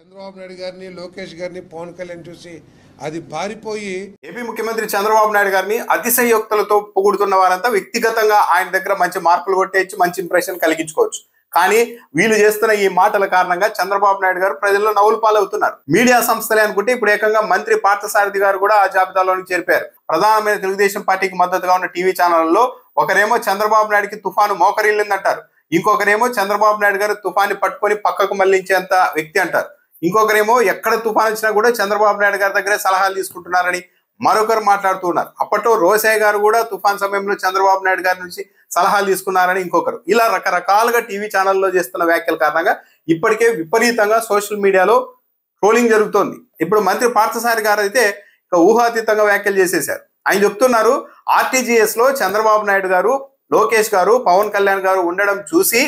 చంద్రబాబు నాయుడు గారిని, లోకేష్ గారిని, పవన్ కళ్యాణ్ చూసి అది పారిపోయి ఏపీ ముఖ్యమంత్రి చంద్రబాబు నాయుడు గారిని అతిశయోక్తులతో పొగుడుతున్న వారంతా వ్యక్తిగతంగా ఆయన దగ్గర మంచి మార్కులు కొట్టేయచ్చు, మంచి ఇంప్రెషన్ కలిగించుకోవచ్చు. కానీ వీళ్ళు చేస్తున్న ఈ మాటల కారణంగా చంద్రబాబు నాయుడు గారు ప్రజల్లో నవ్వులు పాలవుతున్నారు. మీడియా సంస్థలే అనుకుంటే ఇప్పుడు ఏకంగా మంత్రి పార్థసారథి గారు కూడా ఆ జాబితాలోకి చేర్పారు. ప్రధానమైన తెలుగుదేశం పార్టీకి మద్దతుగా ఉన్న టీవీ ఛానళ్లలో ఒకరేమో చంద్రబాబు నాయుడుకి తుఫాను మోకరిల్లిందంటారు, ఇంకొకరేమో చంద్రబాబు నాయుడు గారు తుఫాన్ని పట్టుకొని పక్కకు మళ్లించేంత వ్యక్తి అంటారు, ఇంకొకరేమో ఎక్కడ తుఫాన్ వచ్చినా కూడా చంద్రబాబు నాయుడు గారి దగ్గరే సలహాలు తీసుకుంటున్నారని మరొకరు మాట్లాడుతున్నారు. అప్పట్లో రోసయ్య గారు కూడా తుఫాన్ సమయంలో చంద్రబాబు నాయుడు గారి నుంచి సలహాలు తీసుకున్నారని ఇంకొకరు. ఇలా రకరకాలుగా టీవీ ఛానల్లో చేస్తున్న వ్యాఖ్యల కారణంగా ఇప్పటికే విపరీతంగా సోషల్ మీడియాలో ట్రోలింగ్ జరుగుతోంది. ఇప్పుడు మంత్రి పార్థసారథి గారు అయితే ఇక ఊహాతీతంగా వ్యాఖ్యలు చేసేశారు. ఆయన చెప్తున్నారు, ఆర్టీజీఎస్ లో చంద్రబాబు నాయుడు గారు, లోకేష్ గారు, పవన్ కళ్యాణ్ గారు ఉండడం చూసి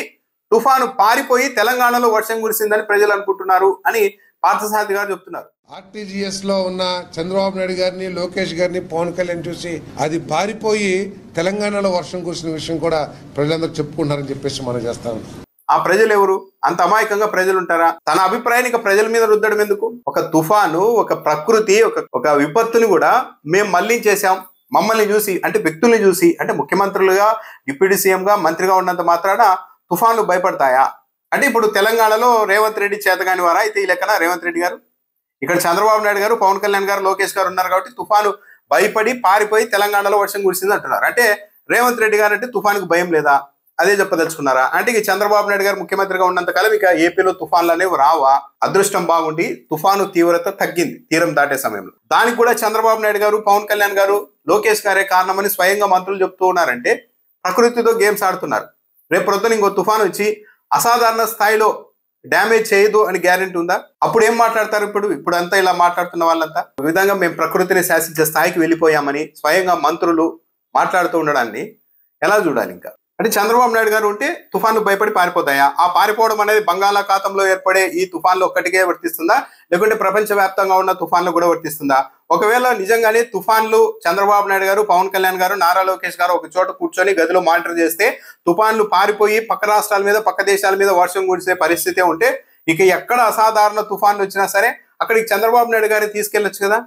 తుఫాను పారిపోయి తెలంగాణలో వర్షం కురిసిందని ప్రజలు అనుకుంటున్నారు అని పార్థసారథి గారు చెప్తున్నారు. ఆర్టీజీఎస్ లో ఉన్న చంద్రబాబు నాయుడు గారిని, లోకేష్ గారిని, పవన్ కళ్యాణ్ చూసి అది పారిపోయి తెలంగాణలో వర్షం కురిసిన విషయం కూడా ప్రజలందరూ చెప్పుకుంటున్నారని చెప్పేసి మనం చేస్తాం. ఆ ప్రజలు ఎవరు? అంత అమాయకంగా ప్రజలు ఉంటారా? తన అభిప్రాయాన్ని ప్రజల మీద రుద్దడం ఎందుకు? ఒక తుఫాను, ఒక ప్రకృతి, ఒక విపత్తుని కూడా మేము మళ్లించేసాం, మమ్మల్ని చూసి అంటే వ్యక్తుల్ని చూసి అంటే ముఖ్యమంత్రులుగా, డిప్యూటీ సీఎంగా, మంత్రిగా ఉన్నంత మాత్రాన తుఫాన్లు భయపడతాయా? అంటే ఇప్పుడు తెలంగాణలో రేవంత్ రెడ్డి చేతగాని వారా అయితే ఈ లెక్కన రేవంత్ రెడ్డి గారు? ఇక్కడ చంద్రబాబు నాయుడు గారు, పవన్ కళ్యాణ్ గారు, లోకేష్ గారు ఉన్నారు కాబట్టి తుఫాను భయపడి పారిపోయి తెలంగాణలో వర్షం కురిసింది అంటున్నారు. అంటే రేవంత్ రెడ్డి గారు అంటే తుఫానుకు భయం లేదా? అదే చెప్పదలుచుకున్నారా? అంటే ఇక చంద్రబాబు నాయుడు గారు ముఖ్యమంత్రిగా ఉన్నంత కాలం ఇక ఏపీలో తుఫాన్లు అనేవి రావా? అదృష్టం బాగుండి తుఫాను తీవ్రత తగ్గింది తీరం దాటే సమయంలో. దానికి కూడా చంద్రబాబు నాయుడు గారు, పవన్ కళ్యాణ్ గారు, లోకేష్ గారే కారణమని స్వయంగా మంత్రులు చెప్తూ ఉన్నారంటే ప్రకృతితో గేమ్స్ ఆడుతున్నారు. రేపు ప్రొద్దున ఇంకో తుఫాను వచ్చి అసాధారణ స్థాయిలో డ్యామేజ్ చేయదు అని గ్యారెంటీ ఉందా? అప్పుడు ఏం మాట్లాడతారు? ఇప్పుడు అంతా ఇలా మాట్లాడుతున్న వాళ్ళంతా ఈ విధంగా మేము ప్రకృతిని శాసించే స్థాయికి వెళ్ళిపోయామని స్వయంగా మంత్రులు మాట్లాడుతూ ఉండడాన్ని ఎలా చూడాలి? ఇంకా అంటే చంద్రబాబు నాయుడు గారు ఉంటే తుఫాను భయపడి పారిపోతాయా? ఆ పారిపోవడం అనేది బంగాళాఖాతంలో ఏర్పడే ఈ తుఫాన్లు ఒక్కటికే వర్తిస్తుందా, లేకుంటే ప్రపంచవ్యాప్తంగా ఉన్న తుఫాన్లు కూడా వర్తిస్తుందా? ఒకవేళ నిజంగానే తుఫాన్లు చంద్రబాబు నాయుడు గారు, పవన్ కళ్యాణ్ గారు, నారా లోకేష్ గారు ఒక చోట కూర్చొని గదిలో మానిటర్ చేస్తే తుఫాన్లు పారిపోయి పక్క రాష్ట్రాల మీద, పక్క దేశాల మీద వర్షం కురిసే పరిస్థితి ఉంటే ఇక ఎక్కడ అసాధారణ తుఫాన్లు వచ్చినా సరే అక్కడికి చంద్రబాబు నాయుడు గారిని తీసుకెళ్లొచ్చు కదా.